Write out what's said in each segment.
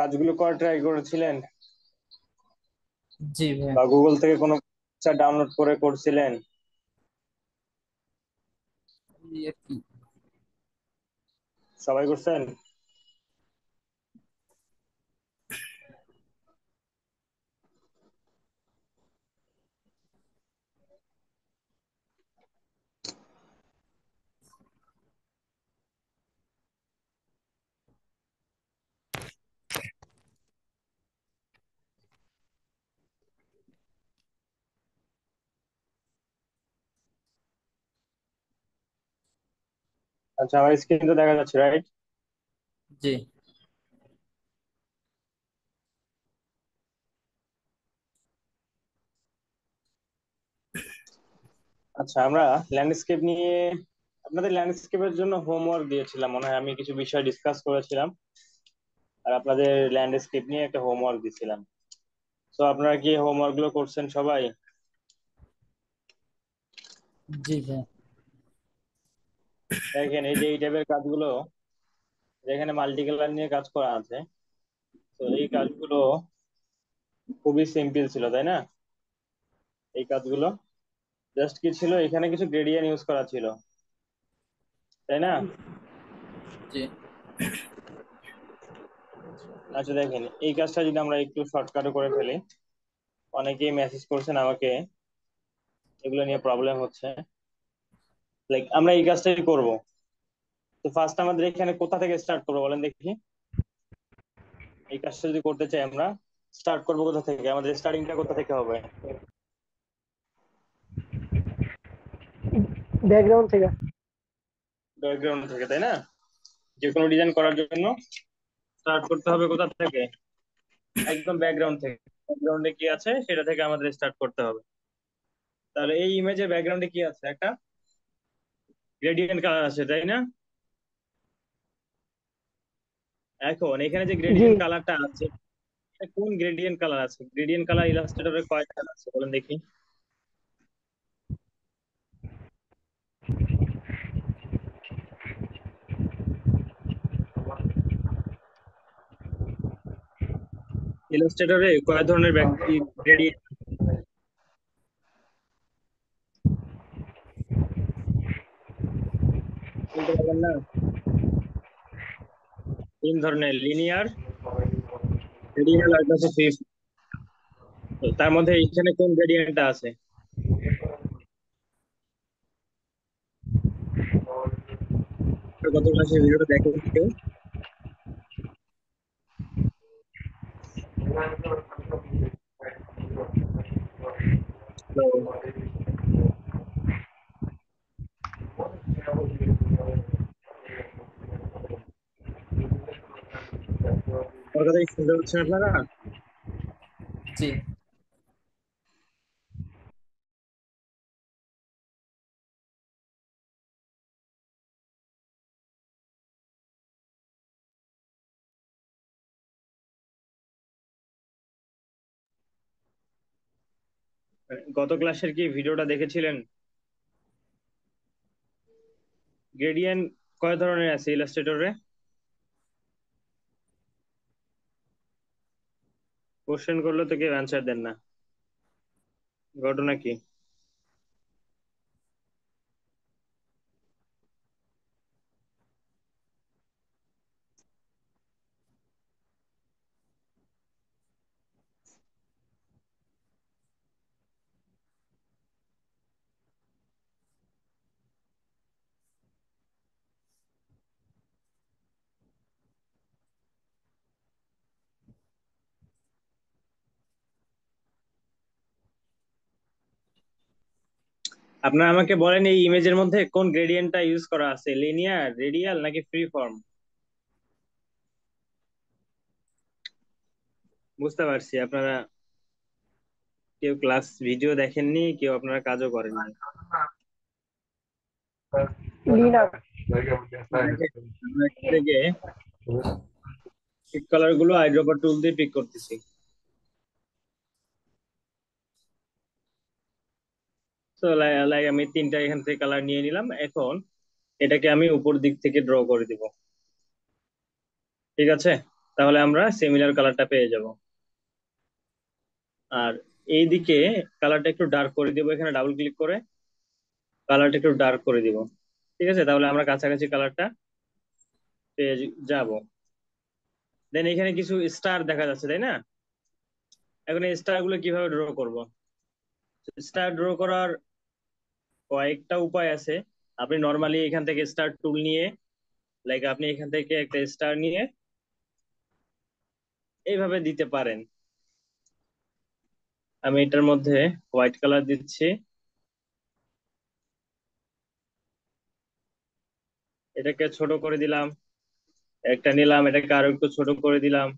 কাজগুলো করা ট্রাই করেছিলেন জি ভাই। বা গুগল থেকে কোনো ডাউনলোড করে করছিলেন? এই আর কি। সবাই করছেন? আচ্ছা, আমার স্ক্রিন তো দেখা যাচ্ছে, রাইট? জি আচ্ছা, আমরা ল্যান্ডস্কেপ নিয়ে আপনাদের ল্যান্ডস্কেপের জন্য হোমওয়ার্ক দিয়েছিলাম, মনে হয় আমি কিছু বিষয় ডিসকাস করেছিলাম আর আপনাদের ল্যান্ডস্কেপ নিয়ে একটা হোমওয়ার্ক দিয়েছিলাম। তো আপনারা কি হোমওয়ার্ক গুলো করছেন সবাই? জি ভাই। দেখেন, এই যে এই টাইপের কাজগুলো, যেখানে মাল্টি কালার নিয়ে কাজ করা আছে, তো এই কাজগুলো খুবই সিম্পল ছিল, তাই না? এই কাজগুলো জাস্ট কি ছিল, এখানে কিছু গ্রেডিয়েন্ট ইউজ করা ছিল, তাই না? জি আচ্ছা দেখেন, এই কাজটা যদি আমরা একটু শর্টকাটে করে ফেলি, অনেকেই মেসেজ করছেন আমাকে, এগুলো নিয়ে প্রবলেম হচ্ছে। লাইক আমরা এই কাজটাই করব। তো ফার্স্ট আমাদের এখানে কোথা থেকে স্টার্ট করবো বলেন দেখি। এই কাজটা যদি করতে চাই আমরা, স্টার্ট করবো কোথা থেকে? আমাদের স্টার্টিংটা কোথা থেকে হবে? ব্যাকগ্রাউন্ড থেকে। ব্যাকগ্রাউন্ড থেকে, তাই না? যে কোনো ডিজাইন করার জন্য স্টার্ট করতে হবে কোথা থেকে? একদম ব্যাকগ্রাউন্ড থেকে। ব্যাকগ্রাউন্ডে কি আছে সেটা থেকে আমাদের স্টার্ট করতে হবে। তাহলে এই ইমেজের ব্যাকগ্রাউন্ডে কি আছে? একটা গ্রেডিয়েন্ট কালার আছে, তাই না? এখন এখানে যে জি, গ্রেডিয়েন্ট কালারটা আছে, এটা কোন গ্রেডিয়েন্ট কালার আছে? গ্রেডিয়েন্ট কালার ইলাস্ট্রেটরে কয়টা আছে বলেন দেখি। ইলাস্ট্রেটরে কয় ধরনের গ্রেডিয়েন্ট বলতে পারবেন না? তিন ধরনের: লিনিয়ার, রেডিয়াল আর হচ্ছে ফ্রি। তার মধ্যে এখানে কোন গ্রেডিয়েন্টটা আছে? গত ক্লাসের ভিডিওটা দেখেন কেউ? তো আমার কথা কি শুনতে পাচ্ছেন আপনারা? জি। গত ক্লাসের কি ভিডিওটা দেখেছিলেন? গ্রেডিয়েন্ট কয় ধরনের আছে ইলাস্ট্রেটরে? কোশ্চেন করলে তো কেউ অ্যান্সার দেন না, ঘটনা কি? আপনারা আমাকে বলেন, এই ইমেজের মধ্যে কোন গ্রেডিয়েন্টটা ইউজ করা আছে? লিনিয়ার, রেডিয়াল নাকি ফ্রি ফর্ম? বুঝতে পারছি আপনারা কেউ ক্লাস ভিডিও দেখেননি, কেউ আপনারা কাজও করেননি। লিনার। দেখেন, আমরা এখান থেকে পিক কালার গুলো আইড্রপার টুল দিয়ে পিক করতেছি। তো লাইক আমি তিনটা এখান থেকে কালার নিয়ে নিলাম। এখন এটাকে আমি উপর দিক থেকে ড্র করে দিব, ঠিক আছে? তাহলে আমরা সিমিলার কালারটা পেয়ে যাব। আর এইদিকে কালারটা একটু ডার্ক করে দিব, এখানে ডাবল ক্লিক করে কালারটা একটু ডার্ক করে দিব। ঠিক আছে, তাহলে আমরা কাছাকাছি কালারটা পেয়ে যাব। দেন এখানে কিছু স্টার দেখা যাচ্ছে, তাই না? এখন এই স্টার গুলো কিভাবে ড্র করব? স্টার ড্র করার কয়েকটা উপায় আছে। আপনি নর্মালি এখান থেকে স্টার টুল নিয়ে, লাইক আপনি এখান থেকে একটা স্টার নিয়ে এইভাবে দিতে পারেন। আমি এটার মধ্যে হোয়াইট কালার দিচ্ছি, এটাকে ছোট করে দিলাম, একটা নিলাম, এটাকে আরো একটু ছোট করে দিলাম,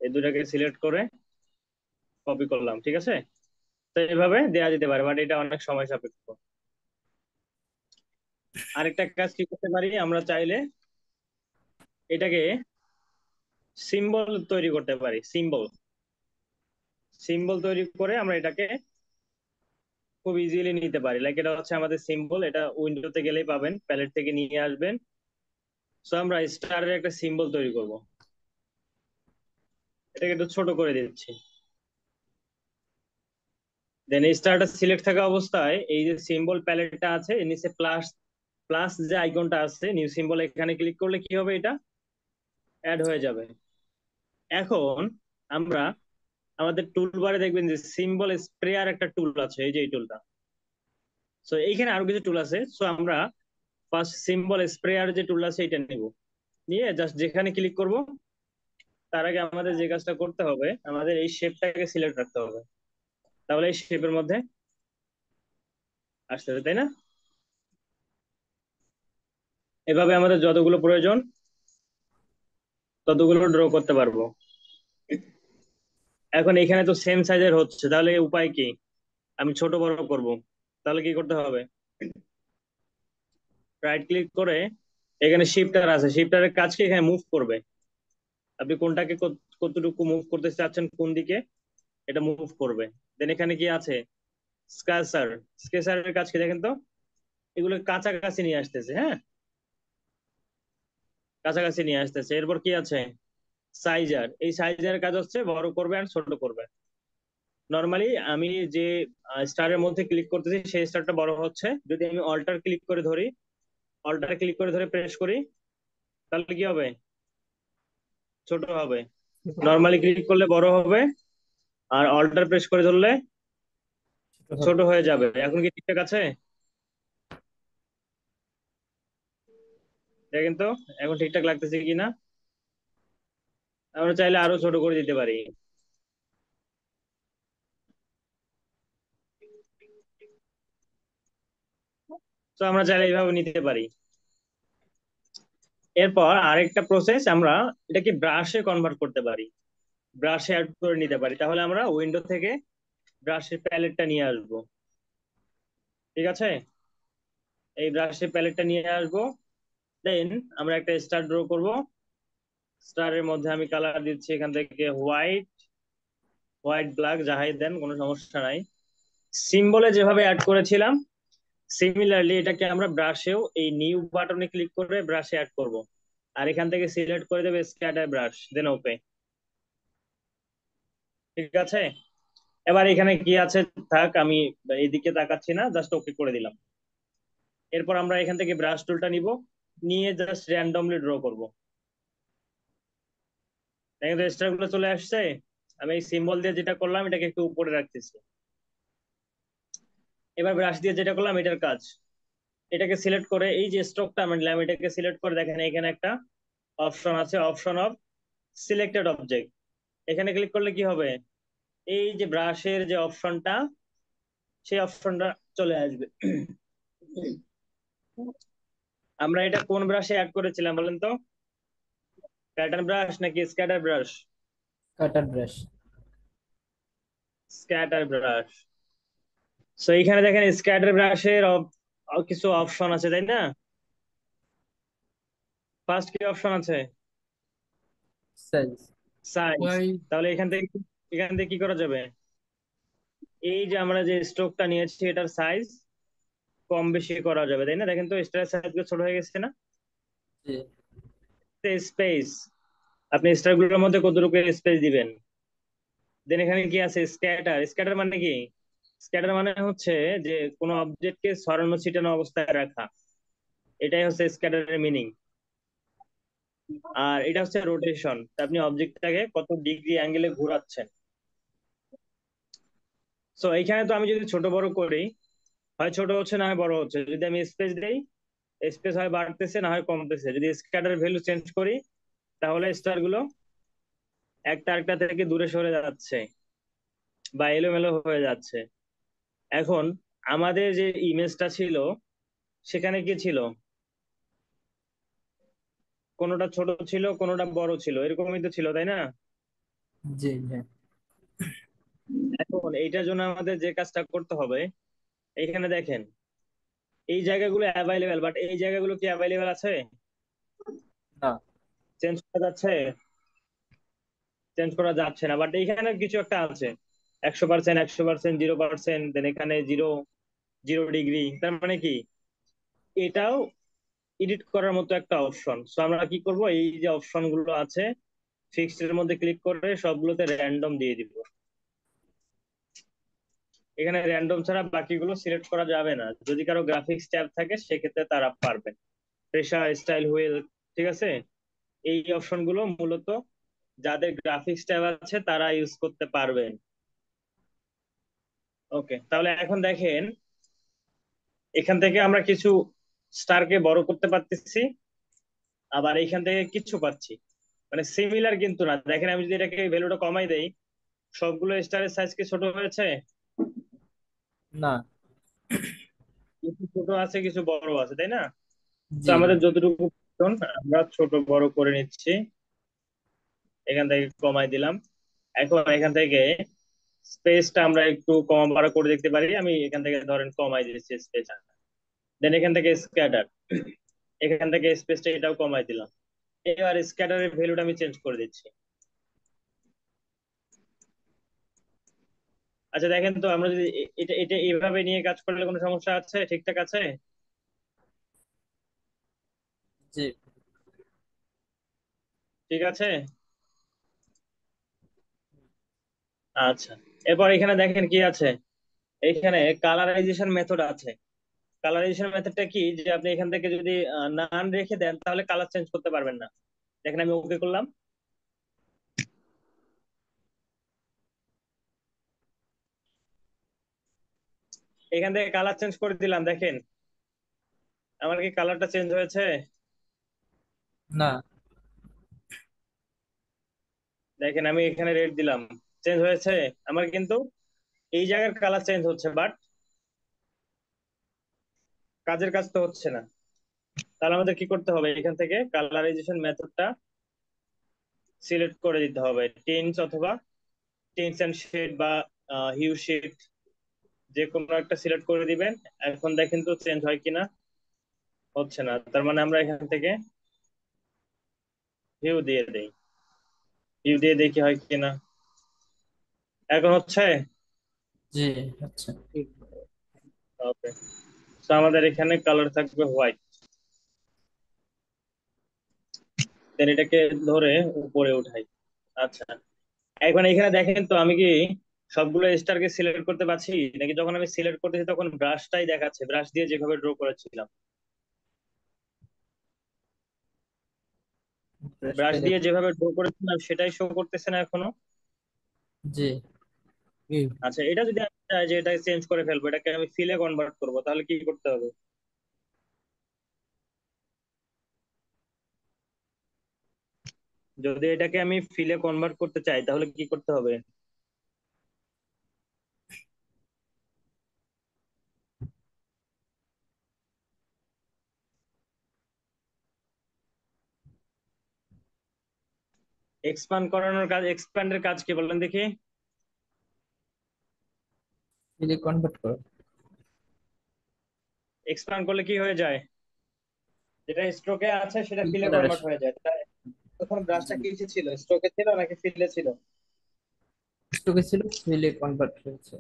এই দুটাকে সিলেক্ট করে কপি করলাম। ঠিক আছে, তো এইভাবে দেওয়া যেতে পারে, বাট এটা অনেক সময় সাপেক্ষ। আরেকটা কাজ কি করতে পারি, আমরা চাইলে এটাকে সিম্বল তৈরি করতে পারি। সিম্বল সিম্বল তৈরি করে আমরা এটাকে খুব ইজিলি নিতে পারি। লাইক এটা হচ্ছে আমাদের সিম্বল, এটা উইন্ডোতে গেলেই পাবেন, প্যালেট থেকে নিয়ে আসবেন। সো আমরা স্টারের একটা সিম্বল তৈরি করব, এটাকে একটু ছোট করে দিচ্ছি। দেন এই স্টারটা সিলেক্ট থাকা অবস্থায় এই যে সিম্বল প্যালেটটা আছে এর নিচে প্লাস প্লাস যে আইকনটা আছে নিউ সিম্বল, এখানে ক্লিক করলে কি হবে, এটা অ্যাড হয়ে যাবে। এখন আমরা আমাদের টুল বারে দেখবেন যে সিম্বল স্প্রেয়ার একটা টুল আছে, এই যে এই টুলটা। সো এইখানে আরো কিছু টুল আছে, সো আমরা ফার্স্ট সিম্বল স্প্রেয়ার যে টুল আছে এটা নিব, নিয়ে জাস্ট যেখানে ক্লিক করব তার আগে আমাদের যে কাজটা করতে হবে, আমাদের এই শেপটাকে সিলেক্ট রাখতে হবে, তাহলে এই শেপের মধ্যে আসতে হবে, তাই না? এভাবে আমাদের যতগুলো প্রয়োজন ততগুলো ড্র করতে পারবো। এখন এখানে তো সেম সাইজের হচ্ছে, তাহলে উপায় কি? আমি ছোট বড় করব, তাহলে কি করতে হবে? রাইট ক্লিক করে এখানে শিফটার আছে, শিফটারের কাজ কি এখানে মুভ করবে, আপনি কোনটাকে কতটুকু মুভ করতে চাচ্ছেন, কোন দিকে এটা মুভ করবে। দেন এখানে কি আছে, স্কেচার। স্কেচারের কাজ কি দেখেন তো, এগুলো কাছাকাছি নিয়ে আসতেছে। হ্যাঁ, কাছাকাছি নিয়ে আসতেছে। এরপর কি আছে, সাইজার। এই সাইজারের কাজ হচ্ছে বড় করবে আর ছোট করবে। নর্মালি আমি যে স্টারের মধ্যে ক্লিক করতেছি সেই স্টারটা বড় হচ্ছে, যদি আমি অল্টার ক্লিক করে ধরি, অল্টার ক্লিক করে ধরে প্রেস করি, তাহলে কি হবে, ছোট হবে। নর্মালি ক্লিক করলে বড় হবে, আর অল্টার প্রেস করে ধরলে ছোট ছোট হবে। হয়ে যাবে। এখন কি ঠিকঠাক আছে? দেখেন তো এখন ঠিকঠাক লাগতেছে কিনা। আমরা চাইলে আরো ছোট করে দিতে পারি। তো আমরা চাইলে এইভাবে নিতে পারি। এরপর আরেকটা প্রসেস, আমরা এটাকে ব্রাশে কনভার্ট করতে পারি, ব্রাশে অ্যাড করে নিতে পারি। তাহলে আমরা উইন্ডো থেকে ব্রাশের প্যালেটটা নিয়ে আসবো। ঠিক আছে, এই ব্রাশের প্যালেটটা নিয়ে আসবো। দেন আমরা একটা স্টার ড্র করব। স্টারের মধ্যে আমি কালার দিচ্ছি এখান থেকে হোয়াইট, হোয়াইট ব্ল্যাক যাহাই দেন কোনো সমস্যা নাই। সিম্বলে যেভাবে অ্যাড করেছিলাম সিমিলারলি এটাকে আমরা ব্রাশেও এই নিউ বাটনে ক্লিক করে ব্রাশে অ্যাড করব। আর এখান থেকে সিলেক্ট করে দেবে স্ক্যাটার ব্রাশ, দেন ওকে। ঠিক আছে, এবার এখানে কি আছে থাক, আমি এইদিকে তাকাচ্ছি না, জাস্ট ওকে করে দিলাম। এরপর আমরা এখান থেকে ব্রাশ টুলটা নিব, নিয়ে জাস্ট র্যান্ডমলি ড্র করব। দেখেন তো স্টার গুলো চলে আসছে। আমি এই সিম্বল দিয়ে যেটা করলাম এটাকে একটু উপরে রাখতেছি। এবার ব্রাশ দিয়ে যেটা করলাম এটার কাজ, এটাকে সিলেক্ট করে এই যে স্ট্রোকটা আমি নিলাম এটাকে সিলেক্ট করে দেখেন এখানে একটা অপশন আছে, অপশন অফ সিলেক্টেড অবজেক্ট। এখানে ক্লিক করলে কি হবে, এই যে ব্রাশের যে অপশনটা সেই অপশনটা চলে আসবে। আমরা এটা কোন ব্রাশে অ্যাড করেছিলাম বলেন তো, প্যাটার্ন ব্রাশ নাকি স্ক্যাটার ব্রাশ? কাটার ব্রাশ। Scatter brush. সো এখানে দেখেন স্ক্যাটার ব্রাশের কিছু অপশন আছে, তাই না? ফার্স্ট কি অপশন আছে, সাইজ। সাইজ। ওয়াই। তাহলে এখান থেকে কি করা যাবে, এই যে আমরা যে স্ট্রোকটা নিয়েছি এটার সাইজ কম বেশি করা যাবে, তাই না? দেখেন তো স্টারের সাইজ ছোট হয়ে গেছে না? জি। স্পেস, আপনি স্টার গুলোর মধ্যে কতটুকু স্পেস দিবেন। দেন এখানে কি আছে, স্ক্যাটার। স্ক্যাটার মানে কি? স্ক্যাটার মানে হচ্ছে যে কোনো অবজেক্টকে ছড়ানো ছিটানো অবস্থায় রাখা, এটাই হচ্ছে স্ক্যাটারের মিনিং। আর এটা হচ্ছে রোটেশন, আপনি অবজেক্টটাকে কত ডিগ্রি অ্যাঙ্গেলে ঘোরাচ্ছেন। সো এইখানে তো আমি যদি ছোট বড় করি, হয় ছোট হচ্ছে না হয় বড় হচ্ছে। যদি আমি স্পেস দেই, স্পেস হয় বাড়তেছে না হয় কমতেছে। যদি স্ক্যাটার ভ্যালু চেঞ্জ করি, তাহলে স্টার গুলো একটা আরেকটা থেকে দূরে সরে যাচ্ছে বা এলোমেলো হয়ে যাচ্ছে। এখন আমাদের যে ইমেজটা ছিল, সেখানে কি ছিল, কোনোটা ছোট ছিল কোনোটা বড় ছিল, এরকমই তো ছিল, তাই না? জি জি এখন এইটার জন্য আমাদের যে কাজটা করতে হবে, এখানে দেখেন এই জায়গাগুলো অ্যাভেলেবেল, বাট এই জায়গাগুলো কি অ্যাভেলেবেল আছে? না চেঞ্জ করা যাচ্ছে? চেঞ্জ করা যাচ্ছে না, বাট এইখানে কিছু একটা আছে। 100%, 100%, 0%, দেন এখানে 0 ডিগ্রি। তার মানে কি, এটাও এডিট করার মতো একটা অপশন। সো আমরা কি করব, এই যে অপশন গুলো আছে ফিক্সড এর মধ্যে ক্লিক করে সবগুলোতে র্যান্ডম দিয়ে দিব। এখানে র্যান্ডম ছাড়া বাকিগুলো সিলেক্ট করা যাবে না। যদি কারো গ্রাফিক্স ট্যাব থাকে সেক্ষেত্রে তারা পারবেন। প্রেসার, স্টাইল হুইল, ঠিক আছে। এই অপশন গুলো মূলত যাদের গ্রাফিক্স ট্যাব আছে তারা ইউজ করতে পারবেন। ওকে, তাহলে এখন দেখেন এখান থেকে আমরা কিছু স্টারকে বড় করতে পারতেছি, আবার এখান থেকে কিছু পাচ্ছি। মানে সিমিলার কিন্তু না। দেখেন আমি যদি এটাকে ভ্যালুটা কমাই দেই, সবগুলো স্টারের সাইজ কি ছোট হয়েছে? না কিছু ছোট আছে কিছু বড় আছে, তাই না? তো জি আমাদের যতটুকু প্রয়োজন আমরা ছোট বড় করে নিচ্ছি। এখান থেকে কমাই দিলাম। এখন এখান থেকে স্পেসটা আমরা একটু কম বাড়া করে দেখতে পারি। আমি এখান থেকে ধরেন কমাই দিচ্ছি স্পেস। দেন এখান থেকে স্ক্যাটার, এখান থেকে স্পেসটা এটাও কমাই দিলাম। এবার স্ক্যাটারের ভ্যালুটা আমি চেঞ্জ করে দিচ্ছি। আচ্ছা দেখেন তো, আমরা যদি এটা এটা এইভাবে নিয়ে কাজ করলে কোনো সমস্যা আছে? ঠিকঠাক আছে? জি ঠিক আছে। আচ্ছা, এরপর এখানে দেখেন কি আছে, এখানে কালারাইজেশন মেথড আছে। কালারাইজেশন মেথডটা কি, যে আপনি এখান থেকে যদি নান রেখে দেন তাহলে কালার চেঞ্জ করতে পারবেন না। দেখেন আমি ওকে করলাম, এখান থেকে কালার চেঞ্জ করে দিলাম। দেখেন আমার কি কালারটা চেঞ্জ হয়েছে? না দেখেন আমি এখানে রেড দিলাম, চেঞ্জ হয়েছে আমার কিন্তু। এই জায়গার কালার চেঞ্জ হচ্ছে, বাট কাজের কাজ তো হচ্ছে না। তাহলে আমাদের কি করতে হবে, এখান থেকে কালারাইজেশন মেথডটা সিলেক্ট করে দিতে হবে। টিন্স অথবা টিন্স এন্ড শেড বা হিউ শেড, যে কোনো একটা সিলেক্ট করে দিবেন। এখন দেখেন তো চেঞ্জ হয় কিনা। হচ্ছে না, তার মানে আমরা এখান থেকে হিউ দিয়ে দেই। হিউ দিয়ে দেখি হয় কিনা। এখন হচ্ছে। জি আচ্ছা ওকে, তো আমাদের এখানে কালার থাকবে হোয়াইট। দেন এটাকে ধরে উপরে উঠাই। আচ্ছা, এখন এখানে দেখেন তো আমি কি সবগুলো স্টারকে সিলেক্ট করতে পারছি নাকি? যখন আমি সিলেক্ট করতেছি তখন ব্রাশটাই দেখাচ্ছে, ব্রাশ দিয়ে যেভাবে ড্র করেছিলাম। ব্রাশ ব্রাশটা দিয়ে দেখি যেভাবে ড্র করেছিলাম সেটাই শো করতেছে না এখনো। জি আচ্ছা, এটা যদি আমি চাই যে এটা চেঞ্জ করে ফেলবো, এটাকে আমি ফিলে কনভার্ট করবো, তাহলে কি করতে হবে? যদি এটাকে আমি ফিলে কনভার্ট করতে চাই তাহলে কি করতে হবে? এক্সপান্ড করানোর কাজ, এক্সপ্যান্ডের কাজ কি বলেন দেখি? ফিলে কনভার্ট করো এক্সপ্যান্ড করলে কি হয়ে যায়? যেটা স্ট্রোকে আছে সেটা ফিল ফিলে কালার কনভার্ট হয়ে যায়, তাই? তখন ব্রাশটা জি কিসে ছিল, স্ট্রোকে ছিল নাকি ফিলে ছিল? স্টকে ছিল ফিলে কনভার্ট হয়েছে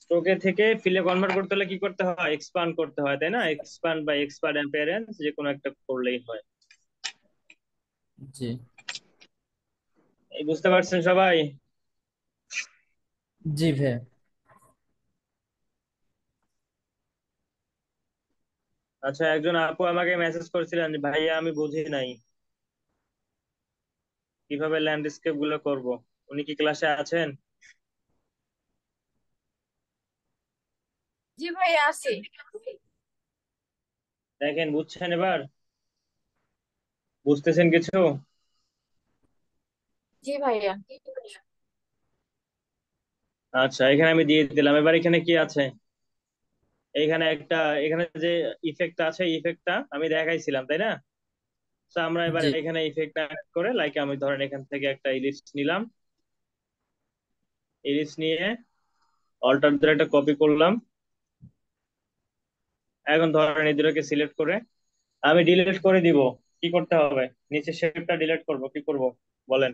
স্ট্রোকে থেকে ফিলে কনভার্ট করতে হলে কি করতে হয়, এক্সপান্ড করতে হয়, তাই না? এক্সপান্ড বা এক্সপান্ড অ্যাপিয়ারেন্স যে কোনো একটা করলেই হয়। জি এই বুঝতে পারছেন সবাই? জি ভাইয়া। আচ্ছা, একজন আপু আমাকে মেসেজ করেছিলেন যে, ভাইয়া আমি বুঝি নাই কিভাবে ল্যান্ডস্কেপ গুলো করব। উনি কি ক্লাসে আছেন? জি ভাই আছি। দেখেন, বুঝছেন এবার? বুঝতেছেন কিছু? জি ভাইয়া। আচ্ছা, এখানে আমি দিয়ে দিলাম। এবার এখানে কি আছে? এখানে একটা, এখানে যে ইফেক্ট আছে, ইফেক্টটা আমি দেখাইছিলাম, তাই না? তো আমরা এবার জি এখানে ইফেক্ট অ্যাড করে, লাইক আমি ধরেন এখান থেকে একটা ইলিপস নিলাম। ইলিপস নিয়ে অল্টার ধরে একটা কপি করলাম। এখন ধরেন এই দুটোকে সিলেক্ট করে আমি ডিলিট করে দিব। কি করতে হবে? নিচে শেপটা ডিলিট করব, কি করব বলেন?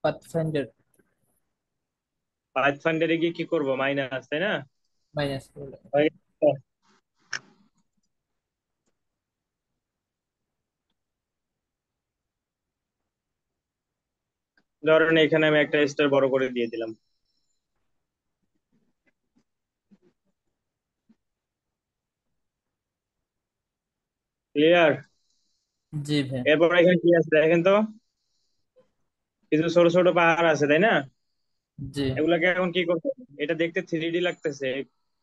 পাথফাইন্ডার পাইথ ফাইন্ডারে গিয়ে কি করব? মাইনাস, তাই না? মাইনাস করলে। হয়ে গেছে? ধরেন এখানে আমি একটা স্টার বড় করে দিয়ে দিলাম। ক্লিয়ার? জি ভাইয়া। এরপর এখানে কি আছে দেখেন তো, কিছু ছোট ছোট পাহাড় আছে, তাই না? জি এগুলাকে এখন কি করতে হবে? এটা দেখতে 3D লাগতেছে।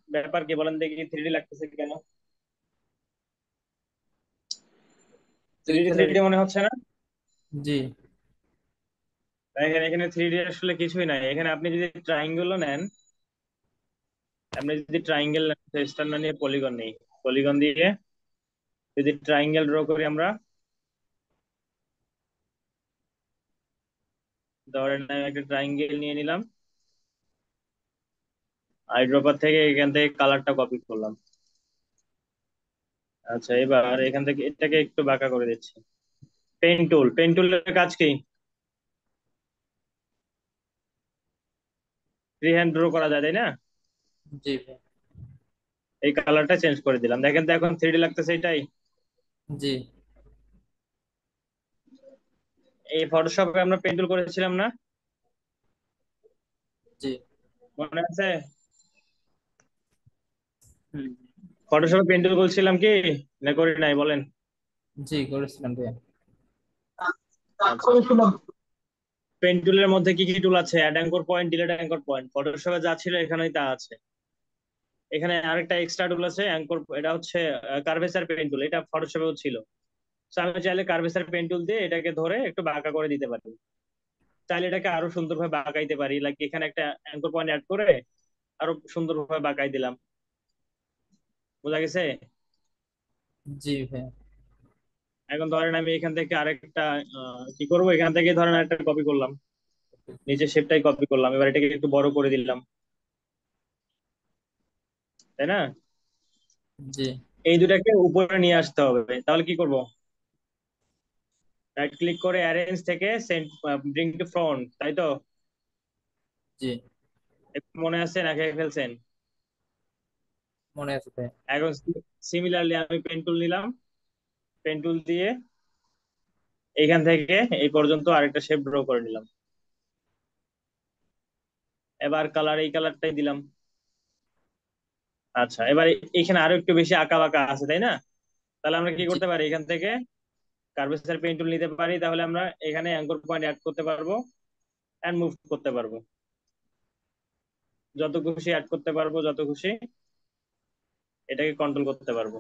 ব্যাপার কি বলেন দেখি, 3D লাগতেছে কেন? থ্রিডি ওইখানে। থ্রিডি মনে হচ্ছে না? জি দেখেন, এখানে 3D আসলে কিছুই নাই। এখানে আপনি যদি ট্রাইঙ্গেলও নেন, আপনি যদি ট্রাইঙ্গেল স্টার না নিয়ে পলিগন নেই, পলিগন দিয়ে যদি ট্রাইঙ্গেল ড্র করি আমরা, ধরেন আমি একটা ট্রাইঙ্গেল নিয়ে নিলাম, আইড্রপার থেকে এখান থেকে কালারটা কপি করলাম। আচ্ছা, এবার এখান থেকে এটাকে একটু বাঁকা করে দিচ্ছি। পেন টুল, পেন টুলের কাজ কি? ফ্রি হ্যান্ড ড্র করা যায়, তাই না? জি ভাইয়া। এই কালারটা চেঞ্জ করে দিলাম, দেখেন তো এখন 3D লাগতেছে এটাই। জি এই ফটোশপে আমরা পেন টুল করেছিলাম না? জি। মনে আছে? হুম। ফটোশপে পেন টুল করেছিলাম কি না করি নাই বলেন? জি করেছিলাম ভাইয়া। আচ্ছা, পেন টুলের মধ্যে কি কি টুল আছে? Add anchor point, delete anchor point. ফটোশপে যা ছিল এখানেই তা আছে। এখানে আরেকটা এক্সট্রা টুল আছে অ্যাঙ্কর, এটা হচ্ছে কার্ভেচার পেন টুল। এটা ফটোশপেও ছিল। তো আমি চাইলে কার্ভেচার পেন টুল দিয়ে এটাকে ধরে একটু বাঁকা করে দিতে পারি। চাইলে এটাকে আরো সুন্দরভাবে বাঁকাইতে পারি, লাইক এখানে একটা অ্যাঙ্কর পয়েন্ট অ্যাড করে আরো সুন্দরভাবে বাঁকাই দিলাম। বোঝা গেছে? জি ভাইয়া। এখন ধরেন আমি এখান থেকে আরেকটা কি করব, এখান থেকে ধরেন একটা কপি করলাম, নিচের শেপটাই কপি করলাম। এবার এটাকে একটু বড় করে দিলাম, তাই না? জি এই দুটাকে উপরে নিয়ে আসতে হবে। তাহলে কি করব? রাইট ক্লিক করে অ্যারেঞ্জ থেকে সেন্ট, ব্রিং টু ফ্রন্ট, তাই তো? জি একটু মনে আছে না, খেয়ে ফেলছেন? মনে আছে ভাইয়া। এখন সিমিলারলি আমি পেন টুল নিলাম, পেন টুল দিয়ে এইখান থেকে এই পর্যন্ত আরেকটা শেপ ড্র করে নিলাম। এবার কালার, এই কালারটাই দিলাম। আচ্ছা, এবার এখানে আরো একটু বেশি আঁকা বাঁকা আছে, তাই না? তাহলে আমরা কি জি করতে পারি? এখান থেকে কার্ভেচার পেন টুল নিতে পারি, তাহলে আমরা এখানে অ্যাঙ্কর পয়েন্ট অ্যাড করতে পারবো এন্ড মুভ করতে পারবো। যত খুশি অ্যাড করতে পারবো, যত খুশি এটাকে কন্ট্রোল করতে পারবো।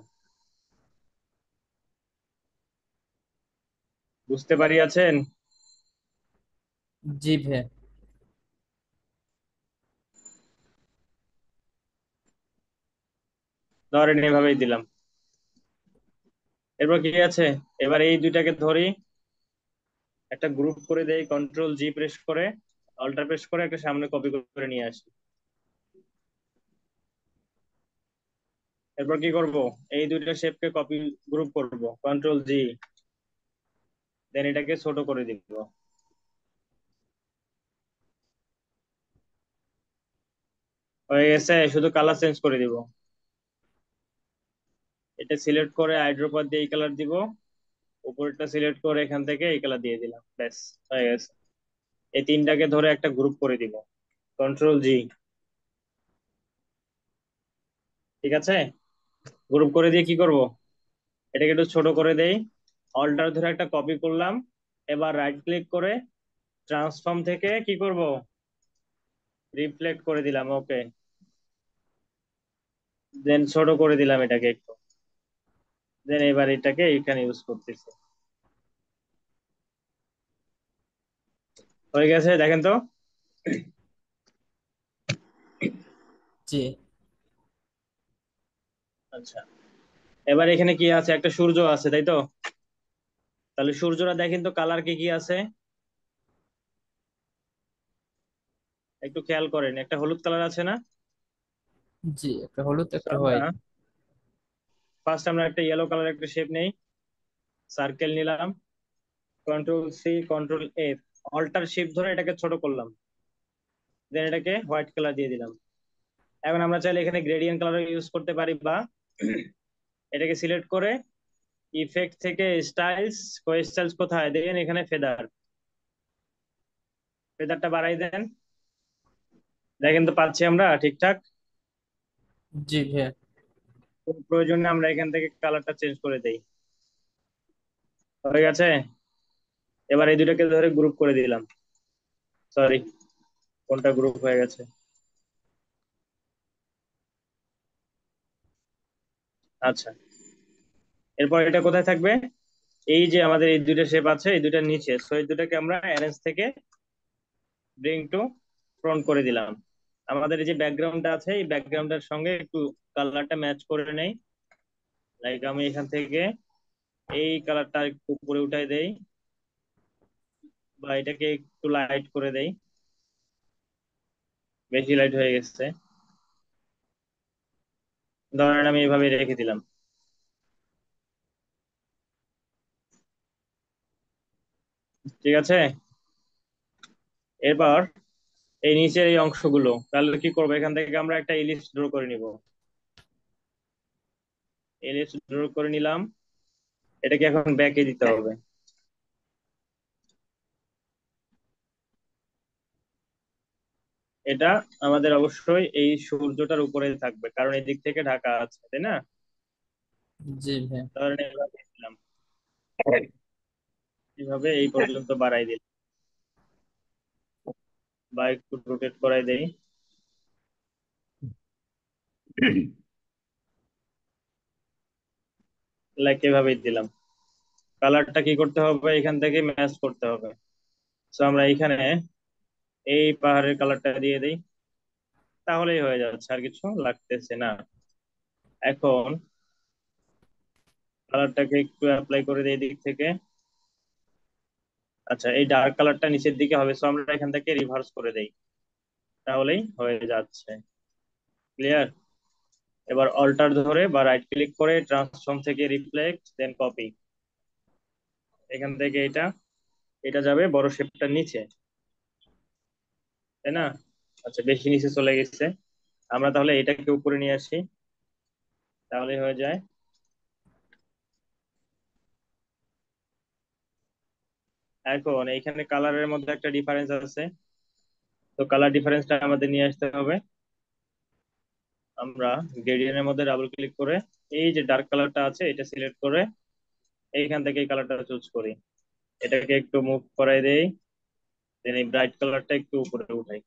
বুঝতে পারি আছেন? জি ভাইয়া। ধরেন এভাবেই দিলাম। এরপর কি আছে? এবার এই দুইটাকে ধরি, একটা গ্রুপ করে দেই, কন্ট্রোল জি প্রেস করে, অল্টার প্রেস করে একটা সামনে কপি করে নিয়ে আসি। এরপর কি করব? এই দুইটা শেপকে কপি, গ্রুপ করব, কন্ট্রোল জি, দেন এটাকে ছোট করে দিব। হয়ে গেছে, শুধু কালার চেঞ্জ করে দিব। এটা সিলেক্ট করে আইড্রপার দিয়ে এই কালার দিব, উপরেরটা সিলেক্ট করে এখান থেকে এই কালার দিয়ে দিলাম, ব্যাস হয়ে গেছে। এই তিনটাকে ধরে একটা গ্রুপ করে দিব, কন্ট্রোল G। ঠিক আছে, গ্রুপ করে দিয়ে কি করব, এটাকে একটু ছোট করে দেই, অল্টার ধরে একটা কপি করলাম। এবার রাইট ক্লিক করে ট্রান্সফর্ম থেকে কি করব, রিফ্লেক্ট করে দিলাম, ওকে। দেন ছোট করে দিলাম এটাকে একটু, দেন এবার এটাকে এখানে ইউজ করতেছি। হয়ে গেছে, দেখেন তো। জি। আচ্ছা, এবার এখানে কি আছে, একটা সূর্য আছে তাই তো। তাহলে সূর্যটা দেখেন তো কালার কি কি আছে, একটু খেয়াল করেন, একটা হলুদ কালার আছে না। জি, একটা হলুদ So একটা আমরা হোয়াইট। ফার্স্ট আমরা একটা ইয়েলো কালার একটা শেপ নেই, সার্কেল নিলাম, control C control F, alter shift ধরে এটাকে ছোট করলাম, দেন এটাকে হোয়াইট কালার দিয়ে দিলাম। এখন আমরা চাইলে এখানে গ্রেডিয়েন্ট কালার ইউজ করতে পারি, বা এটাকে সিলেক্ট করে ইফেক্ট থেকে স্টাইলস, স্টাইলস কোথায় দেখেন, এখানে ফেদার, ফেদারটা বাড়াই দেন। দেখেন তো পাচ্ছি আমরা ঠিকঠাক। জি ভাইয়া। প্রয়োজনে আমরা এখান থেকে কালারটা চেঞ্জ করে দেই। হয়ে গেছে, এবার এই দুটাকে ধরে গ্রুপ করে দিলাম, সরি, কোনটা গ্রুপ হয়ে গেছে। আচ্ছা, এরপর এটা কোথায় থাকবে, এই যে আমাদের এই দুইটা শেপ আছে এই দুইটার নিচে, সো এই দুটাকে আমরা অ্যারেঞ্জ থেকে ব্রিং টু ফ্রন্ট করে দিলাম। আমাদের এই যে ব্যাকগ্রাউন্ডটা আছে এই ব্যাকগ্রাউন্ডের সঙ্গে একটু কালারটা ম্যাচ করে নেই। লাইক আমি এখান থেকে এই কালারটা একটু উপরে উঠাই দেই, বা এটাকে একটু লাইট করে দেই, বেশি লাইট হয়ে গেছে, ধরেন আমি এইভাবে রেখে দিলাম। ঠিক আছে, এরপর এই নিচের এই অংশগুলো তাহলে কি করবো, এখান থেকে আমরা একটা ইলিপস ড্র করে নিব, ইলিপস ড্র করে নিলাম, এটাকে এখন ব্যাকে দিতে হবে। এটা আমাদের অবশ্যই এই সূর্যটার উপরে থাকবে, কারণ এই দিক থেকে ঢাকা আছে তাই না। জি ভাইয়া। ধরেন এভাবে দিলাম, এইভাবে এই পর্যন্ত বাড়াই দিলাম, বা একটু রোটেট করাই দেই, লাইক এভাবেই দিলাম। কালারটা কি করতে হবে, এখান থেকে ম্যাচ করতে হবে। তো আমরা এখানে এই পাহাড়ের কালারটা দিয়ে দিই, তাহলেই হয়ে যাচ্ছে, আর কিছু লাগতেছে না। এখন কালারটাকে একটু অ্যাপ্লাই করে দিই দিক থেকে। আচ্ছা, এই ডার্ক কালারটা নিচের দিকে হবে, সো আমরা এখান থেকে রিভার্স করে দেই, তাহলেই হয়ে যাচ্ছে। ক্লিয়ার, এবার অল্টার ধরে বা রাইট ক্লিক করে ট্রান্সফর্ম থেকে রিফ্লেক্ট দেন কপি, এখান থেকে এটা এটা যাবে বড় শেপটার নিচে, তাই না। আচ্ছা, বেশি নিচে চলে গেছে, আমরা তাহলে এটাকে উপরে নিয়ে আসি, তাহলে হয়ে যায়। এখন এইখানে কালারের মধ্যে একটা ডিফারেন্স আছে, তো কালার ডিফারেন্সটা আমাদের নিয়ে আসতে হবে। আমরা গ্রেডিয়েন্টের মধ্যে ডাবল ক্লিক করে এই যে ডার্ক কালারটা আছে এটা সিলেক্ট করে এইখান থেকে এই কালারটা চুজ করি, এটাকে একটু মুভ করাই দেই, দেন এই ব্রাইট কালারটা একটু উপরে উঠাই,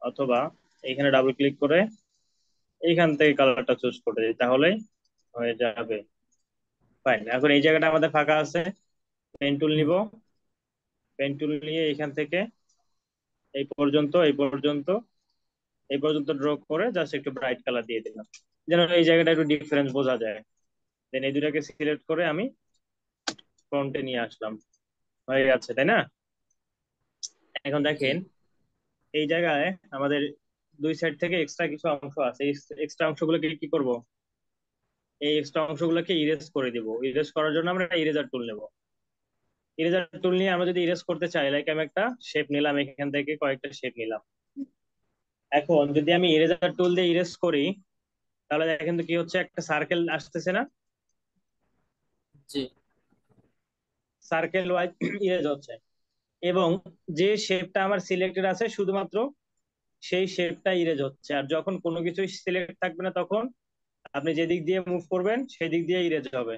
অথবা এইখানে ডাবল ক্লিক করে এইখান থেকে কালারটা চুজ করে দিই, তাহলেই হয়ে যাবে। ফাইন, এখন এই জায়গাটা আমাদের ফাঁকা আছে, পেন টুল নিব, পেন টুল নিয়ে এখান থেকে এই পর্যন্ত এই পর্যন্ত এই পর্যন্ত ড্র করে জাস্ট একটু ব্রাইট কালার দিয়ে দিলাম, যেন এই জায়গাটা একটু ডিফারেন্স বোঝা যায়। দেন এই দুটাকে সিলেক্ট করে আমি ফ্রন্টে নিয়ে আসলাম, হয়ে গেছে তাই না। এখন জি। দেখেন এই জায়গায় আমাদের দুই সাইড থেকে এক্সট্রা কিছু অংশ আছে, এই এক্সট্রা অংশগুলোকে কি করব, এই এক্সট্রা অংশগুলোকে ইরেজ করে দিব। ইরেজ করার জন্য আমরা ইরেজার টুল নেব, ইরেজার টুল নিয়ে আমরা যদি ইরেজ করতে চাই, লাইক আমি একটা শেপ নিলাম, এখান থেকে কয়েকটা শেপ নিলাম। এখন যদি আমি ইরেজার টুল দিয়ে ইরেজ করি, তাহলে দেখেন তো কি হচ্ছে, একটা সার্কেল আসতেছে না। জি। সার্কেল ওয়াইজ ইরেজ হচ্ছে, এবং যে শেপটা আমার সিলেক্টেড আছে শুধুমাত্র সেই শেপটা ইরেজ হচ্ছে। আর যখন কোনো কিছু সিলেক্ট থাকবে না তখন আপনি যেদিক দিয়ে মুভ করবেন সেই দিক দিয়ে ইরেজ হবে।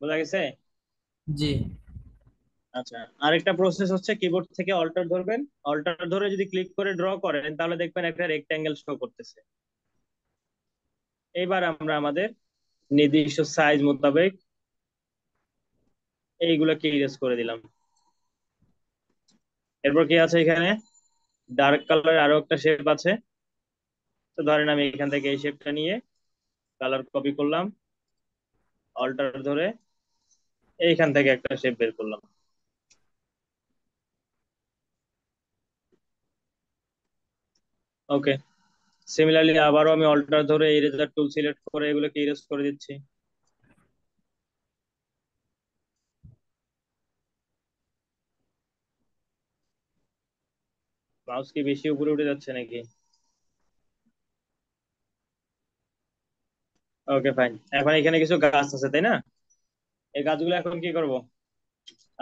বোঝা গেছে? জি। আচ্ছা, আরেকটা প্রসেস হচ্ছে কিবোর্ড থেকে অল্টার ধরবেন, অল্টার ধরে যদি ক্লিক করে ড্র করেন তাহলে দেখবেন একটা রেক্ট্যাঙ্গেল শো করতেছে। এবার আমরা আমাদের নির্দিষ্ট সাইজ মোতাবেক এইগুলোকে ইরেজ করে দিলাম। এরপর কি আছে এখানে, ডার্ক কালার আরো একটা শেপ আছে। তো ধরেন আমি এখান থেকে এই শেপটা নিয়ে কালার কপি করলাম, অল্টার ধরে এইখান থেকে একটা শেপ বের করলাম। ওকে, সিমিলারলি আবারও আমি অল্টার ধরে ইরেজার টুল সিলেক্ট করে এগুলোকে ইরেজ করে দিচ্ছি। মাউস কি বেশি উপরে উঠে যাচ্ছে নাকি? Okay fine. এখন এখানে কিছু গাছ আছে তাই না? এই গাছগুলো এখন কি করব,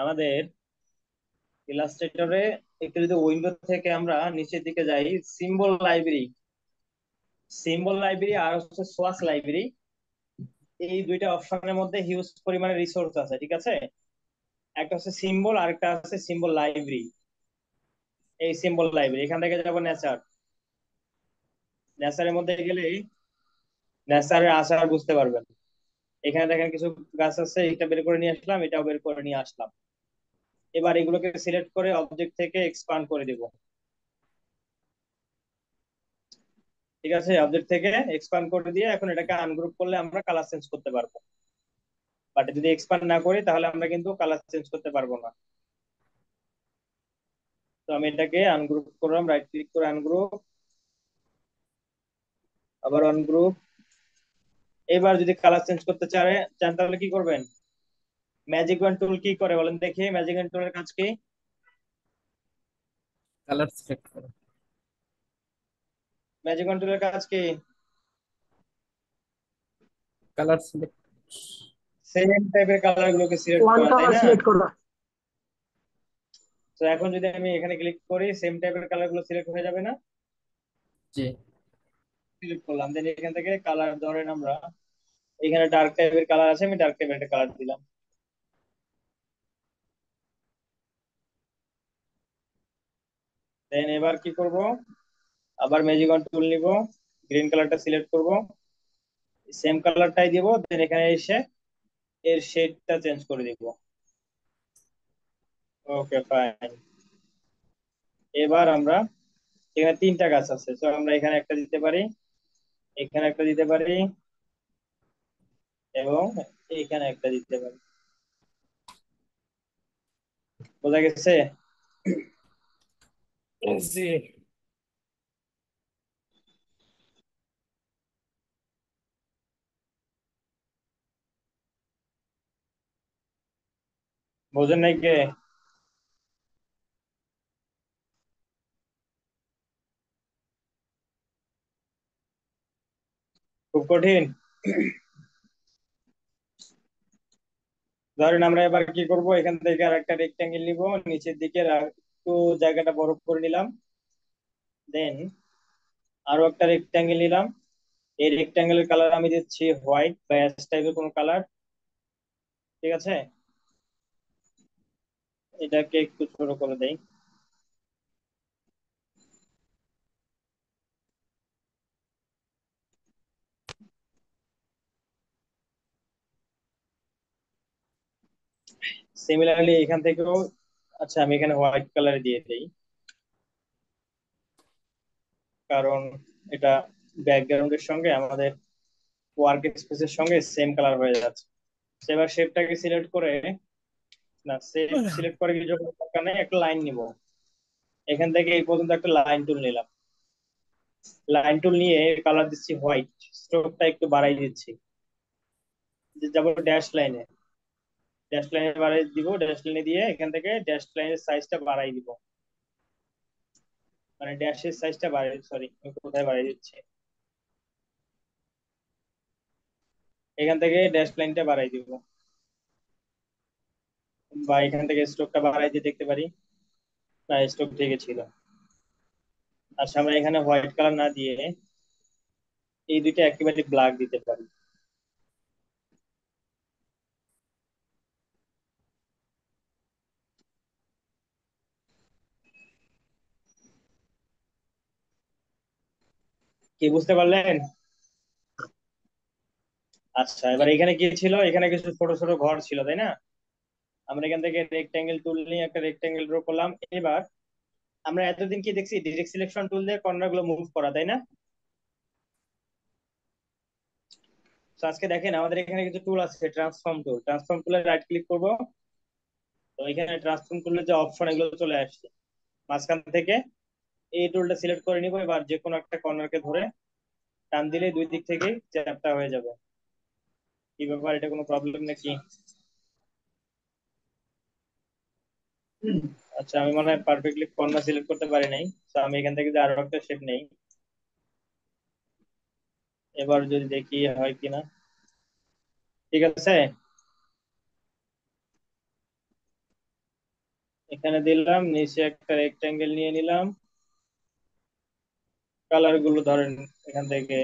আমাদের ইলাস্ট্রেটরে একটু যদি উইন্ডো থেকে আমরা নিচের দিকে যাই, সিম্বল লাইব্রেরি, সিম্বল লাইব্রেরি আর হচ্ছে সোয়াস লাইব্রেরি, এই দুইটা অপশনের মধ্যে হিউজ পরিমাণে রিসোর্স আছে, ঠিক আছে? একটা হচ্ছে সিম্বল আর একটা হচ্ছে সিম্বল লাইব্রেরি। এই সিম্বল লাইব্রেরি এখান থেকে যাবো নেচার, নেচারের মধ্যে গেলেই নেচারের আচার বুঝতে পারবেন। এখানে দেখেন কিছু গাছ আছে, এটা বের করে নিয়ে আসলাম, এটাও বের করে নিয়ে আসলাম। এবার এগুলোকে সিলেক্ট করে অবজেক্ট থেকে এক্সপান্ড করে দিব। ঠিক আছে, অবজেক্ট থেকে এক্সপান্ড করে দিয়ে এখন এটাকে আনগ্রুপ করলে আমরা কালার চেঞ্জ করতে পারবো। বাট যদি এক্সপান্ড না করি তাহলে আমরা কিন্তু কালার চেঞ্জ করতে পারবো না। তো আমি এটাকে আনগ্রুপ করলাম, রাইট ক্লিক করে আনগ্রুপ, আবার আনগ্রুপ। এবার যদি কালার চেঞ্জ করতে চান তাহলে কি করবেন, ম্যাজিক ওয়ান টুল কি করে বলেন দেখি, ম্যাজিক ওয়ান টুলের কাজ কি? কালার সিলেক্ট করো। ম্যাজিক ওয়ান টুলের কাজ কি? Colour select. সেম টাইপের কালার গুলোকে সিলেক্ট ওয়ান করা, তাই কালার না? সিলেক্ট করা। তো এখন যদি আমি এখানে ক্লিক করি সেম টাইপের কালার গুলো সিলেক্ট হয়ে যাবে না? জি। সিলেক্ট করলাম, দেন এখান থেকে কালার ধরেন আমরা এখানে ডার্ক টাইপের কালার আছে, আমি ডার্ক টাইপের একটা কালার দিলাম। দেন এবার কি করব, আবার ম্যাজিক ওয়ান টুল নিব, গ্রিন কালারটা সিলেক্ট করব, সেম কালারটাই দিব, দেন এখানে এসে এর শেডটা চেঞ্জ করে দিব। Okay fine. এবার আমরা এখানে তিনটা গাছ আছে, তো আমরা এখানে একটা দিতে পারি, এখানে একটা দিতে পারি, এবং এখানে একটা দিতে পারি। বোঝা গেছে? জি। বোঝেন নাই কে? খুব কঠিন? ধরেন আমরা এবার কি করব, এখান থেকে আর একটা রেক্টাঙ্গেল নিব, নিচের দিকে একটু জায়গাটা বড় করে নিলাম, দেন আরো একটা রেক্টাঙ্গেল নিলাম। এই রেক্টাঙ্গেলের কালার আমি দিচ্ছি হোয়াইট বা অ্যাশ টাইপের কোনো কালার, ঠিক আছে? এটাকে একটু ছোট করে দেই। সিমিলারলি এখান থেকেও, আচ্ছা আমি এখানে হোয়াইট কালার দিয়ে দিই, কারণ এটা ব্যাকগ্রাউন্ডের সঙ্গে আমাদের ওয়ার্ক স্পেসের সঙ্গে সেম কালার হয়ে যাচ্ছে। এবার শেপটাকে সিলেক্ট করে, না শেপ সিলেক্ট করে কিছু দরকার নেই, একটা লাইন নিব, এখান থেকে এই পর্যন্ত একটা লাইন টুল নিলাম, লাইন টুল নিয়ে কালার দিচ্ছি হোয়াইট, স্ট্রোকটা একটু বাড়াই দিচ্ছি, যাবো ড্যাশ লাইনে, ড্যাশ লাইনে বাড়াই দিব, ড্যাশ লাইনে দিয়ে এখান থেকে ড্যাশ লাইনের সাইজটা বাড়াই দিব, মানে ড্যাশের সাইজটা বাড়াই, সরি কোথায় বাড়াই দিচ্ছি, এখান থেকে ড্যাশ লাইনটা বাড়াই দিব, বা এখান থেকে স্ট্রোকটা বাড়াই দিয়ে দেখতে পারি। না, স্ট্রোক ঠিকই ছিল। আচ্ছা, আমরা এখানে হোয়াইট কালার না দিয়ে এই দুইটা একেবারে ব্ল্যাক দিতে পারি। কি বুঝতে পারলেন? আচ্ছা, জি। এবার এখানে কি ছিল, এখানে কিছু ছোট ছোট ঘর ছিল, তাই না? আমরা এখান থেকে রেক্টেঙ্গেল টুল নিয়ে একটা রেক্টেঙ্গেল ড্র করলাম। এবার আমরা এতদিন কি দেখছি, ডিরেক্ট সিলেকশন টুল দিয়ে কর্নার গুলো মুভ করা, তাই না? তো আজকে দেখেন আমাদের এখানে কিছু টুল আছে, ট্রান্সফর্ম টুল। ট্রান্সফর্ম টুলে রাইট ক্লিক করব। তো এখানে ট্রান্সফর্ম টুলের যে অপশন, এগুলো চলে আসছে। মাঝখান থেকে এই টুলটা সিলেক্ট করে নিব। এবার যে কোনো একটা কর্নারকে ধরে টান দিলে দুই দিক থেকেই চ্যাপটা হয়ে যাবে। কি ব্যাপার, এটা কোনো প্রবলেম নাকি? আচ্ছা, আমি মনে হয় পারফেক্টলি কর্নার সিলেক্ট করতে পারি নাই। তো আমি এখান থেকে যে আরো একটা শেপ নেই। এবার যদি দেখি হয় কিনা। ঠিক আছে, এখানে দিলাম, নিচে একটা রেক্টাঙ্গেল নিয়ে নিলাম। কালার গুলো ধরেন এখান থেকে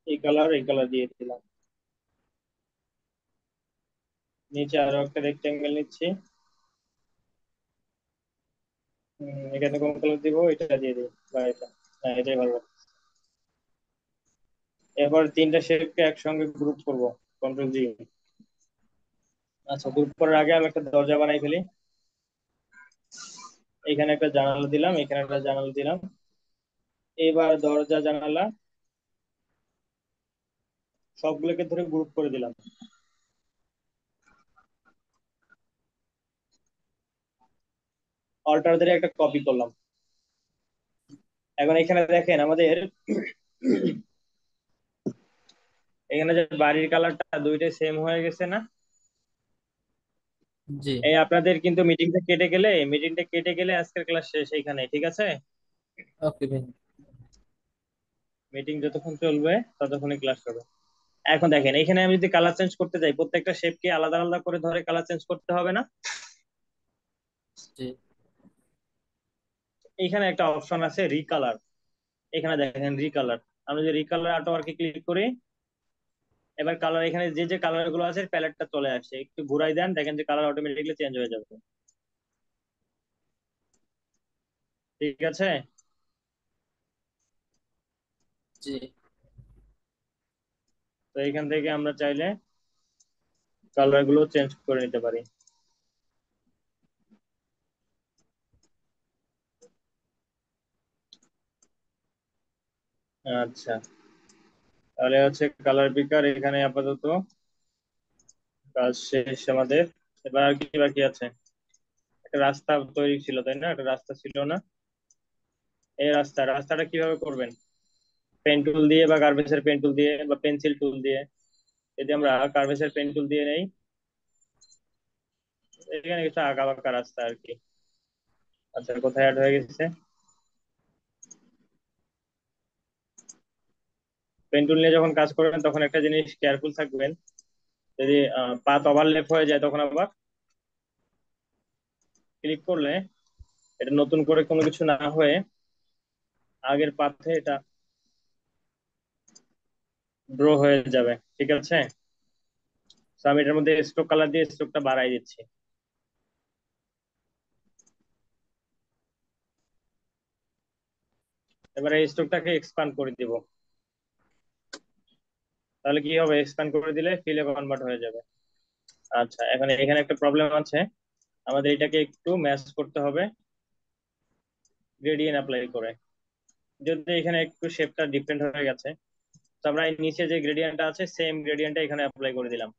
এই কালার দিয়ে দিলাম। নিচে আরো একটা রেক্টাঙ্গেল নিচ্ছি। এখানে কোন কালার দিব, এটা দিয়ে দিই বা এটা। হ্যাঁ, এটাই ভালো। এবার তিনটা শেপকে একসঙ্গে গ্রুপ করব, কন্ট্রোল জি। আচ্ছা, গ্রুপ করার আগে আমি একটা দরজা বানাই ফেলি। এখানে একটা জানালা দিলাম, এখানে একটা জানালা দিলাম। এবার দরজা জানালা সবগুলোকে ধরে গ্রুপ করে দিলাম। অল্টার ধরে একটা কপি করলাম। এখন এখানে দেখেন আমাদের এখানে যে বাড়ির কালারটা দুইটাই সেম হয়ে গেছে না? জি। এই আপনাদের কিন্তু মিটিংটা কেটে গেলে আজকের ক্লাস শেষ এইখানে, ঠিক আছে? ওকে ভাই। মিটিং যতক্ষণ চলবে ততক্ষণই ক্লাস হবে। এখন দেখেন এখানে আমি যদি কালার চেঞ্জ করতে যাই, প্রত্যেকটা শেপকে আলাদা আলাদা করে ধরে কালার চেঞ্জ করতে হবে না? জি। এখানে একটা অপশন আছে রিকালার। এখানে দেখেন রিকালার। আমি যদি রিকালার আর্টওয়ার্কে ক্লিক করি, এবার কালার এখানে যে যে কালার গুলো আছে প্যালেটটা চলে আসে। একটু ঘুরাই দেন, দেখেন যে কালার অটোমেটিকলি চেঞ্জ হয়ে যাবে। ঠিক আছে। জি। তো এখান থেকে আমরা চাইলে কালার গুলো চেঞ্জ করে নিতে পারি। আচ্ছা, তাহলে হচ্ছে কালার পিকার এখানে আপাতত কাজ শেষ আমাদের। এবার আর কি বাকি আছে? একটা রাস্তা তৈরি ছিল, তাই না? একটা রাস্তা ছিল না? এই রাস্তাটা কিভাবে করবেন? পেন টুল দিয়ে বা কার্ভেসের পেন টুল দিয়ে বা পেন্সিল টুল দিয়ে। যদি আমরা কার্ভেসের পেন টুল দিয়ে নেই, এখানে কিছু আঁকা বাঁকা রাস্তা আর কি। আচ্ছা, কোথায় অ্যাড হয়ে গেছে? পেন টুল নিয়ে যখন কাজ করবেন তখন একটা জিনিস কেয়ারফুল থাকবেন। যদি পাত ওভারল্যাপ হয়ে যায়, তখন আবার ক্লিক করলে এটা নতুন করে কোনো কিছু না হয়ে আগের পাথে এটা ড্র হয়ে যাবে। ঠিক আছে। তো আমি এটার মধ্যে স্ট্রোক কালার দিয়ে স্ট্রোকটা বাড়াই দিচ্ছি। এবারে এই স্ট্রোকটাকে এক্সপান্ড করে দিব। তাহলে কি হবে, এক্সপান্ড করে দিলে ফিলে কনভার্ট হয়ে যাবে। আচ্ছা, এখন এখানে একটা প্রবলেম আছে। আমাদের এটাকে একটু ম্যাচ করতে হবে গ্রেডিয়েন্ট অ্যাপ্লাই করে। যদি এখানে একটু শেপটা ডিফারেন্ট হয়ে গেছে, তো আমরা এই নিচে যে গ্রেডিয়েন্টটা আছে সেম গ্রেডিয়েন্টটা এখানে অ্যাপ্লাই করে দিলাম।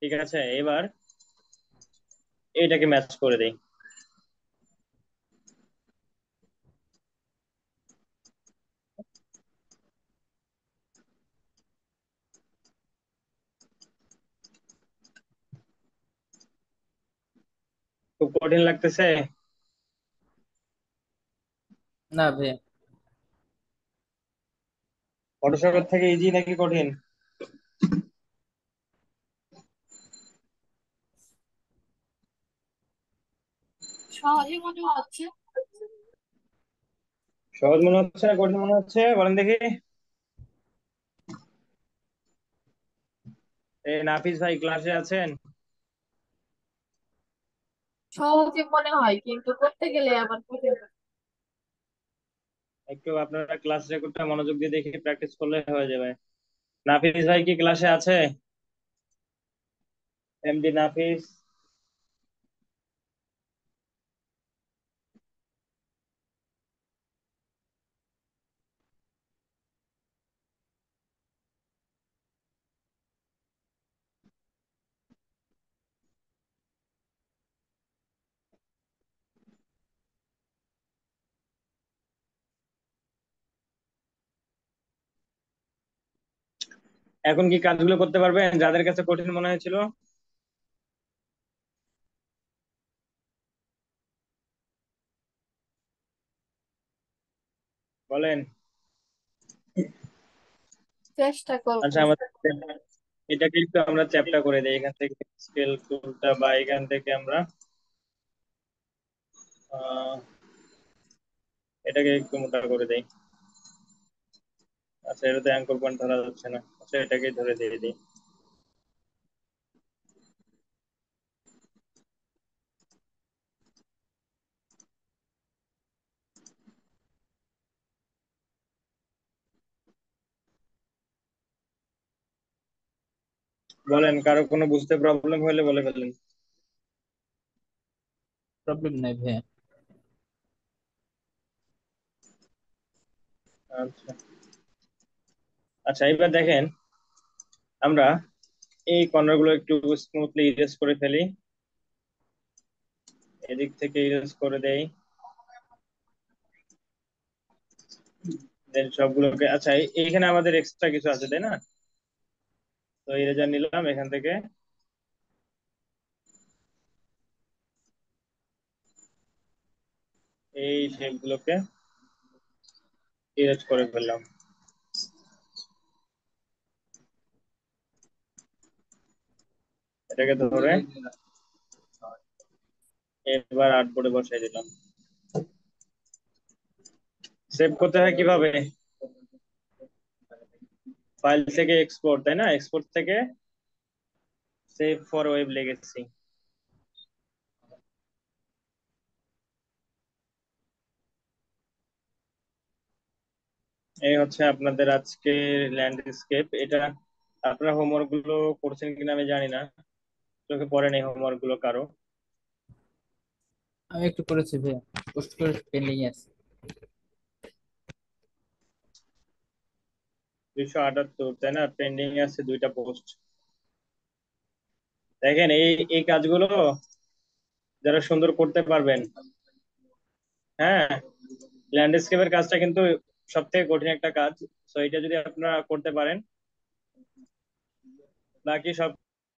ঠিক আছে, এবার এইটাকে ম্যাচ করে দেই। খুব কঠিন লাগতেছে? না ভাই। ফটোশপের থেকে ইজি নাকি কঠিন? সহজই মনে হচ্ছে। সহজ মনে হচ্ছে না কঠিন মনে হচ্ছে বলেন দেখি। এই নাফিস ভাই ক্লাসে আছেন? সহজে মনে হয় কিন্তু করতে গেলে আবার কঠিন লাগে। একটু আপনারা ক্লাস রেকর্ডটা মনোযোগ দিয়ে দেখে প্র্যাকটিস করলে হয়ে যাবে। নাফিস ভাই কি ক্লাসে আছে? এমডি নাফিস। এখন কি কাজগুলো করতে পারবেন যাদের কাছে কঠিন মনে হয়েছিল? বলেন। চেষ্টা করব। আচ্ছা, আমাদের এটাকে একটু আমরা চ্যাপ্টা করে দিই এখান থেকে, স্কেল টুলটা বা এখান থেকে আমরা আহ, এটাকে একটু মোটা করে দেই। আচ্ছা, এটাতে অ্যাঙ্কর পয়েন্ট ধরা যাচ্ছে না, আচ্ছা এটাকে ধরে দিয়ে দিই। বলেন, কারো কোনো বুঝতে প্রবলেম হলে বলে ফেলেন। প্রবলেম নাই ভাইয়া। আচ্ছা আচ্ছা, এবার দেখেন আমরা এই কর্নার গুলো একটু স্মুথলি ইরেজ করে ফেলি, এদিক থেকে ইরেজ করে দেই, দেন সবগুলোকে। আচ্ছা, এইখানে আমাদের এক্সট্রা কিছু আছে তাই না? তো ইরেজার নিলাম এখান থেকে, এই শেপ গুলোকে ইরেজ করে ফেললাম, এটাকে ধরে এবার আর্টবোর্ডে বসাই দিলাম। সেভ করতে হয় কিভাবে? ফাইল থেকে এক্সপোর্ট, তাই না? এক্সপোর্ট থেকে সেভ ফর ওয়েব লিখেছি। এই হচ্ছে আপনাদের আজকে ল্যান্ডস্কেপ। এটা আপনারা হোমওয়ার্ক গুলো করছেন কিনা আমি জানি না, চোখে পড়ে নেই হোমওয়ার্ক গুলো কারো। আমি একটু করেছি ভাইয়া, পোস্ট করে পেন্ডিং আছে। 278, তাই না? পেন্ডিং আছে দুইটা পোস্ট। দেখেন এই এই কাজগুলো যারা সুন্দর করতে পারবেন, হ্যাঁ, ল্যান্ডস্কেপের কাজটা কিন্তু সব থেকে কঠিন একটা কাজ। তো এটা যদি আপনারা করতে পারেন, বাকি সব